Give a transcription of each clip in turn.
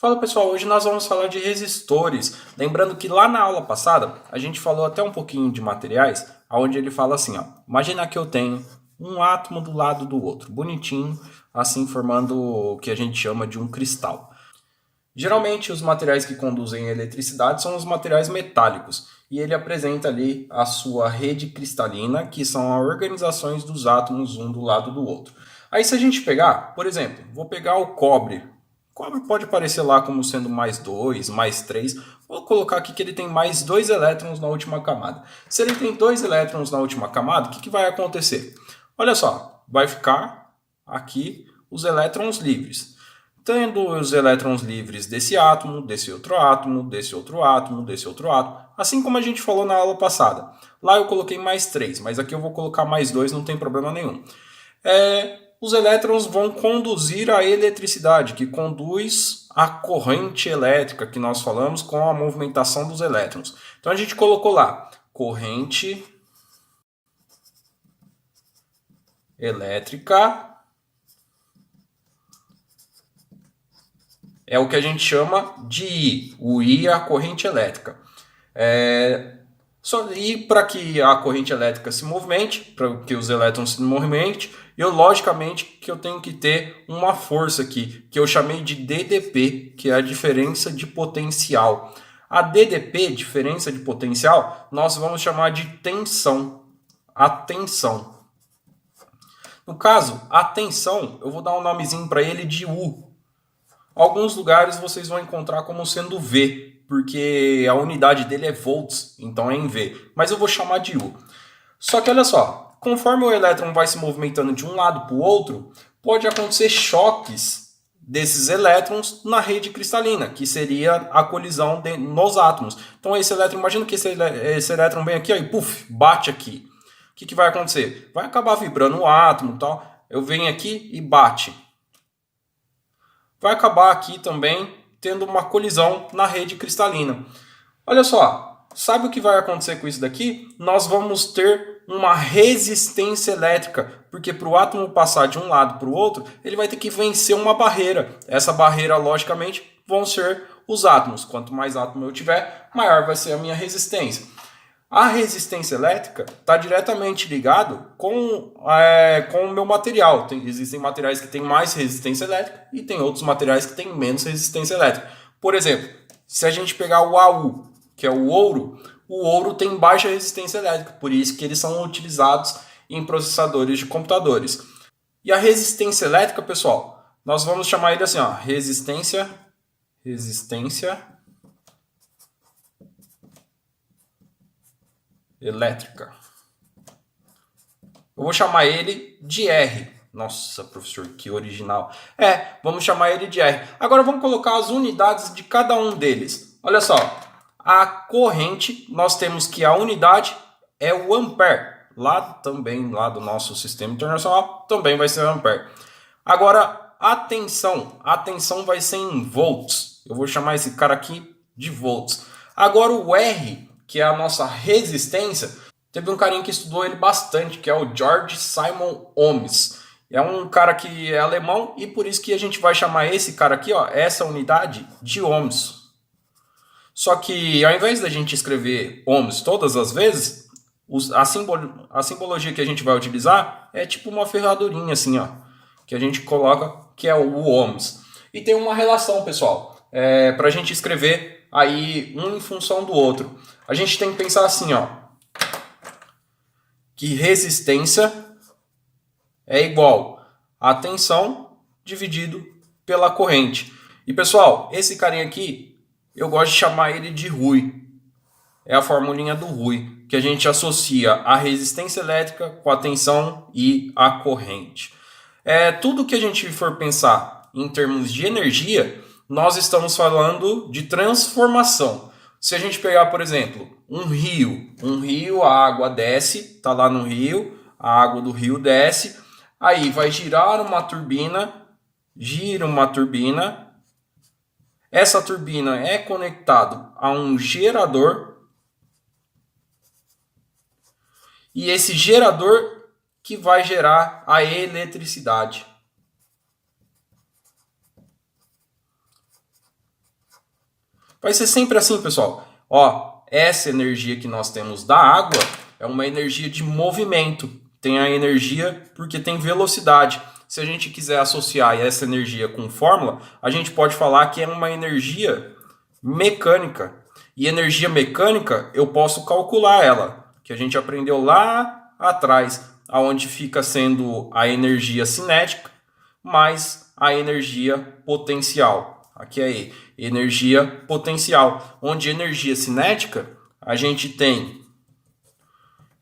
Fala pessoal, hoje nós vamos falar de resistores. Lembrando que lá na aula passada a gente falou até um pouquinho de materiais, onde ele fala assim, ó, imagina que eu tenho um átomo do lado do outro, bonitinho, assim formando o que a gente chama de um cristal. Geralmente os materiais que conduzem a eletricidade são os materiais metálicos, e ele apresenta ali a sua rede cristalina, que são as organizações dos átomos um do lado do outro. Aí se a gente pegar, por exemplo, vou pegar o cobre. O cobre pode aparecer lá como sendo mais 2, mais 3. Vou colocar aqui que ele tem mais 2 elétrons na última camada. Se ele tem 2 elétrons na última camada, o que vai acontecer? Olha só, vai ficar aqui os elétrons livres. Tendo os elétrons livres desse átomo, desse outro átomo, desse outro átomo, desse outro átomo, assim como a gente falou na aula passada. Lá eu coloquei mais 3, mas aqui eu vou colocar mais 2, não tem problema nenhum. Os elétrons vão conduzir a eletricidade, que conduz a corrente elétrica que nós falamos com a movimentação dos elétrons. Então a gente colocou lá, corrente elétrica é o que a gente chama de I. O I é a corrente elétrica. E para que a corrente elétrica se movimente, para que os elétrons se movimentem, logicamente que eu tenho que ter uma força aqui, que eu chamei de DDP, que é a diferença de potencial. A DDP, diferença de potencial, nós vamos chamar de tensão. A tensão. No caso, a tensão, eu vou dar um nomezinho para ele de U. Alguns lugares vocês vão encontrar como sendo V, porque a unidade dele é volts, então é em V. Mas eu vou chamar de U. Só que olha só, conforme o elétron vai se movimentando de um lado para o outro, pode acontecer choques desses elétrons na rede cristalina, que seria a colisão nos átomos. Então esse elétron, imagina que esse elétron vem aqui ó, e puff, bate aqui. O que vai acontecer? Vai acabar vibrando o átomo e tal. Eu venho aqui e bate. Vai acabar aqui também tendo uma colisão na rede cristalina. Olha só, sabe o que vai acontecer com isso daqui? Nós vamos ter uma resistência elétrica, porque para o átomo passar de um lado para o outro, ele vai ter que vencer uma barreira. Essa barreira, logicamente, vão ser os átomos. Quanto mais átomo eu tiver, maior vai ser a minha resistência. A resistência elétrica está diretamente ligado com o meu material. Existem materiais que têm mais resistência elétrica e tem outros materiais que têm menos resistência elétrica. Por exemplo, se a gente pegar o AU, que é o ouro tem baixa resistência elétrica, por isso que eles são utilizados em processadores de computadores. E a resistência elétrica, pessoal, nós vamos chamar ele assim, ó, resistência elétrica. Eu vou chamar ele de R. Nossa, professor, que original. Vamos chamar ele de R. Agora vamos colocar as unidades de cada um deles. Olha só, a corrente, nós temos que a unidade é o ampere. Lá do nosso sistema internacional, também vai ser ampere. Agora, a tensão vai ser em volts. Eu vou chamar esse cara aqui de volts. Agora o R, que é a nossa resistência, teve um carinha que estudou ele bastante, que é o George Simon Ohms. É um cara que é alemão e por isso que a gente vai chamar esse cara aqui, ó, essa unidade, de ohms. Só que ao invés da gente escrever ohms todas as vezes, a simbologia que a gente vai utilizar é tipo uma ferradurinha assim, ó, que a gente coloca, que é o ohms. E tem uma relação, pessoal, para a gente escrever aí um em função do outro. A gente tem que pensar assim, ó, que resistência é igual a tensão dividido pela corrente. E pessoal, esse carinha aqui, eu gosto de chamar ele de Rui. É a formulinha do Rui, que a gente associa a resistência elétrica com a tensão e a corrente. Tudo que a gente for pensar em termos de energia, nós estamos falando de transformação. Se a gente pegar, por exemplo, um rio, a água desce, está lá no rio, a água do rio desce, aí vai girar uma turbina, gira uma turbina, essa turbina é conectada a um gerador, e esse gerador que vai gerar a eletricidade. Vai ser sempre assim, pessoal. Ó, essa energia que nós temos da água é uma energia de movimento. Tem a energia porque tem velocidade. Se a gente quiser associar essa energia com fórmula, a gente pode falar que é uma energia mecânica. E energia mecânica eu posso calcular ela, que a gente aprendeu lá atrás, aonde fica sendo a energia cinética mais a energia potencial. Aqui é energia potencial, onde energia cinética a gente tem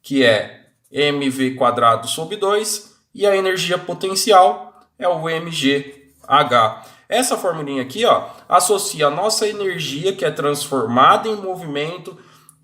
que é mv²/2 e a energia potencial é o mgh. Essa formulinha aqui, ó, associa a nossa energia que é transformada em movimento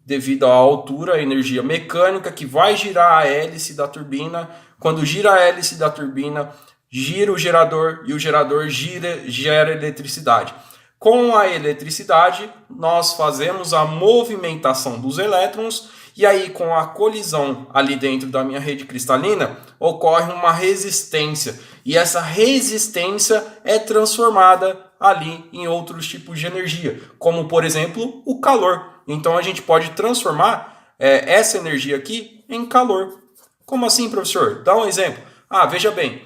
devido à altura, a energia mecânica que vai girar a hélice da turbina. Quando gira a hélice da turbina, gira o gerador e o gerador gera eletricidade. Com a eletricidade, nós fazemos a movimentação dos elétrons e aí com a colisão ali dentro da minha rede cristalina, ocorre uma resistência. E essa resistência é transformada ali em outros tipos de energia, como por exemplo o calor. Então a gente pode transformar essa energia aqui em calor. Como assim, professor? Dá um exemplo. Veja bem,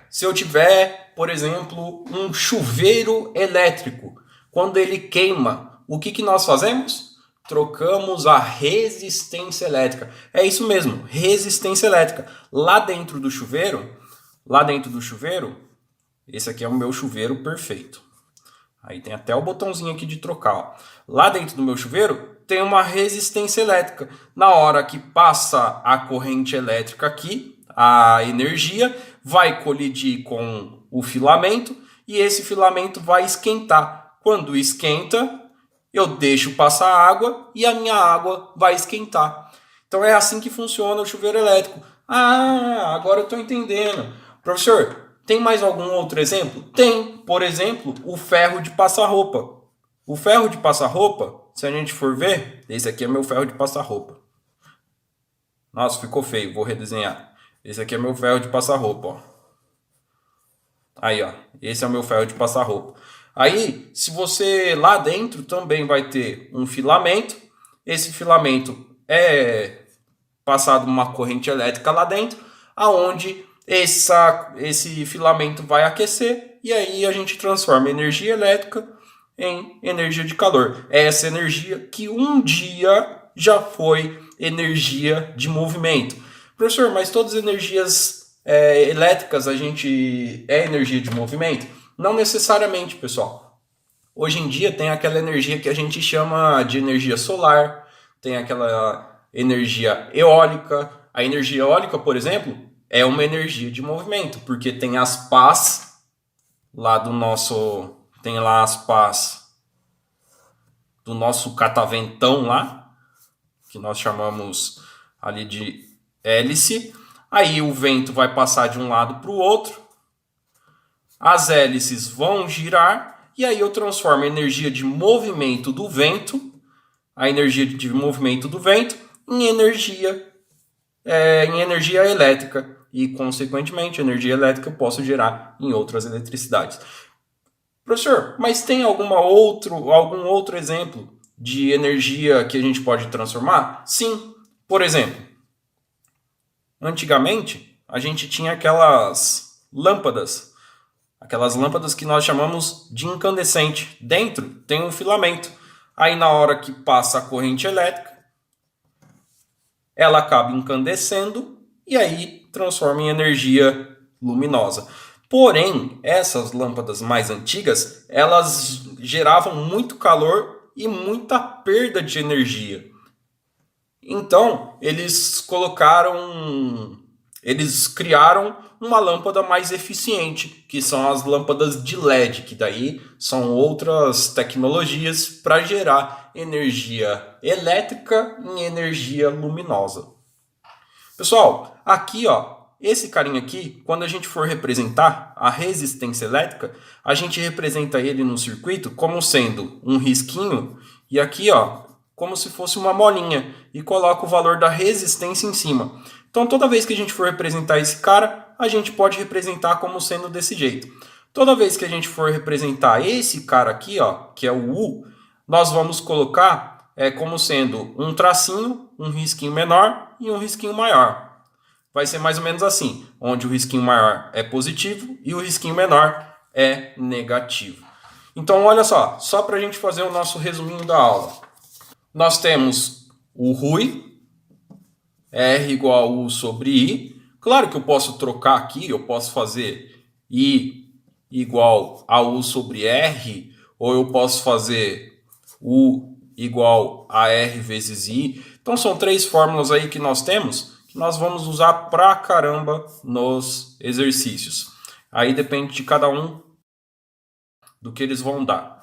se eu tiver, por exemplo, um chuveiro elétrico, quando ele queima, o que nós fazemos? Trocamos a resistência elétrica. É isso mesmo, resistência elétrica. Lá dentro do chuveiro, esse aqui é o meu chuveiro perfeito. Aí tem até o botãozinho aqui de trocar. Ó. Lá dentro do meu chuveiro tem uma resistência elétrica. Na hora que passa a corrente elétrica aqui, a energia vai colidir com o filamento e esse filamento vai esquentar. Quando esquenta, eu deixo passar água e a minha água vai esquentar. Então é assim que funciona o chuveiro elétrico. Agora eu estou entendendo. Professor, tem mais algum outro exemplo? Tem, por exemplo, o ferro de passar roupa. O ferro de passar roupa, se a gente for ver, esse aqui é meu ferro de passar roupa. Nossa, ficou feio, vou redesenhar. Esse aqui é meu ferro de passar roupa, ó. Aí, ó, esse é o meu ferro de passar roupa. Aí, se você lá dentro também vai ter um filamento, esse filamento é passado uma corrente elétrica lá dentro, aonde esse filamento vai aquecer e aí a gente transforma energia elétrica em energia de calor. É essa energia que um dia já foi energia de movimento. Professor, mas todas as energias elétricas a gente é energia de movimento? Não necessariamente, pessoal. Hoje em dia tem aquela energia que a gente chama de energia solar, tem aquela energia eólica. A energia eólica, por exemplo, é uma energia de movimento, porque tem as pás lá do nosso... Tem lá as pás do nosso cataventão lá, que nós chamamos ali de hélice. Aí o vento vai passar de um lado para o outro, as hélices vão girar, e aí eu transformo a energia de movimento do vento, em energia elétrica. E, consequentemente, energia elétrica eu posso gerar em outras eletricidades. Professor, mas tem algum outro exemplo de energia que a gente pode transformar? Sim. Por exemplo, antigamente a gente tinha aquelas lâmpadas que nós chamamos de incandescente. Dentro tem um filamento. Aí na hora que passa a corrente elétrica, ela acaba incandescendo e aí transforma em energia luminosa. Porém, essas lâmpadas mais antigas, elas geravam muito calor e muita perda de energia. Então, eles criaram uma lâmpada mais eficiente, que são as lâmpadas de LED, que daí são outras tecnologias para gerar energia elétrica em energia luminosa. Pessoal, aqui, ó, esse carinha aqui, quando a gente for representar a resistência elétrica, a gente representa ele no circuito como sendo um risquinho e aqui, ó, como se fosse uma molinha e coloca o valor da resistência em cima. Então, toda vez que a gente for representar esse cara, a gente pode representar como sendo desse jeito. Toda vez que a gente for representar esse cara aqui, ó, que é o U, nós vamos colocar como sendo um tracinho, um risquinho menor e um risquinho maior. Vai ser mais ou menos assim, onde o risquinho maior é positivo e o risquinho menor é negativo. Então, olha só para a gente fazer o nosso resuminho da aula. Nós temos o Rui, R igual a U sobre I. Claro que eu posso trocar aqui, eu posso fazer I igual a U sobre R, ou eu posso fazer U igual a R vezes I. Então são três fórmulas aí que nós temos, que nós vamos usar pra caramba nos exercícios. Aí depende de cada um do que eles vão dar.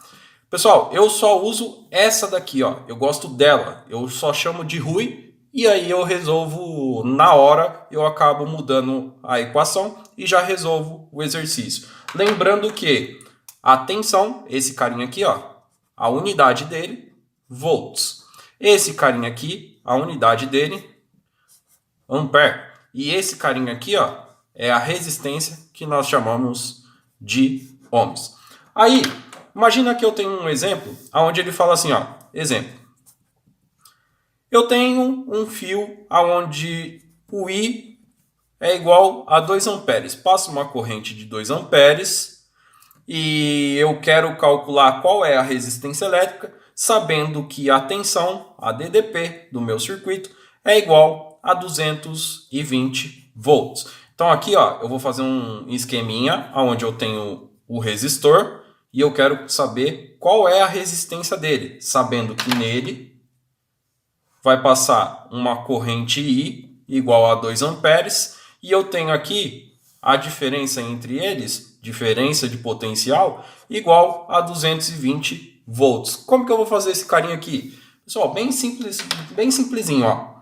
Pessoal, eu só uso essa daqui, ó. Eu gosto dela. Eu só chamo de Rui e aí eu resolvo na hora, eu acabo mudando a equação e já resolvo o exercício. Lembrando que a tensão, esse carinha aqui, ó, a unidade dele, volts. Esse carinha aqui, a unidade dele, ampere. E esse carinha aqui, ó, é a resistência que nós chamamos de ohms. Aí, imagina que eu tenho um exemplo onde ele fala assim, ó, exemplo. Eu tenho um fio onde o I é igual a 2 amperes. Passa uma corrente de 2 amperes e eu quero calcular qual é a resistência elétrica, sabendo que a tensão, a DDP do meu circuito, é igual a 220 volts. Então aqui, ó, eu vou fazer um esqueminha onde eu tenho o resistor e eu quero saber qual é a resistência dele, sabendo que nele vai passar uma corrente I igual a 2 amperes e eu tenho aqui a diferença entre eles, diferença de potencial, igual a 220 volts. Como que eu vou fazer esse carinha aqui? Pessoal, bem simples, bem simplesinho, ó.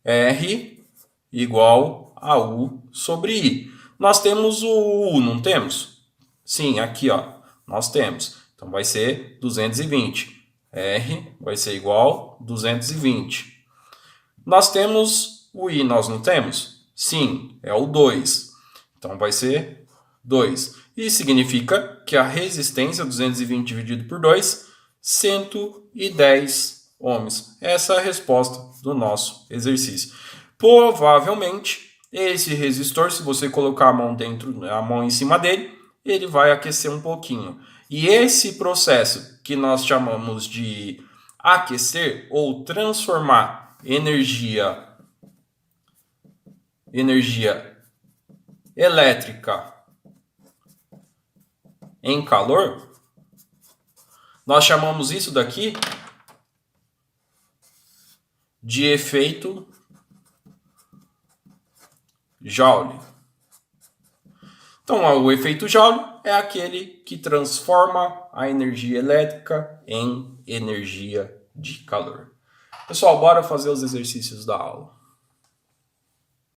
R igual a U sobre I. Nós temos o U, não temos? Sim, aqui, ó, nós temos. Então vai ser 220. R vai ser igual a 220. Nós temos o I, nós não temos? Sim, é o 2. Então vai ser 2. E significa que a resistência, 220 dividido por 2, 110 ohms. Essa é a resposta do nosso exercício. Provavelmente, esse resistor, se você colocar a mão em cima dele, ele vai aquecer um pouquinho. E esse processo que nós chamamos de aquecer ou transformar energia elétrica em calor, nós chamamos isso daqui de efeito Joule. Então, o efeito Joule é aquele que transforma a energia elétrica em energia de calor. Pessoal, bora fazer os exercícios da aula.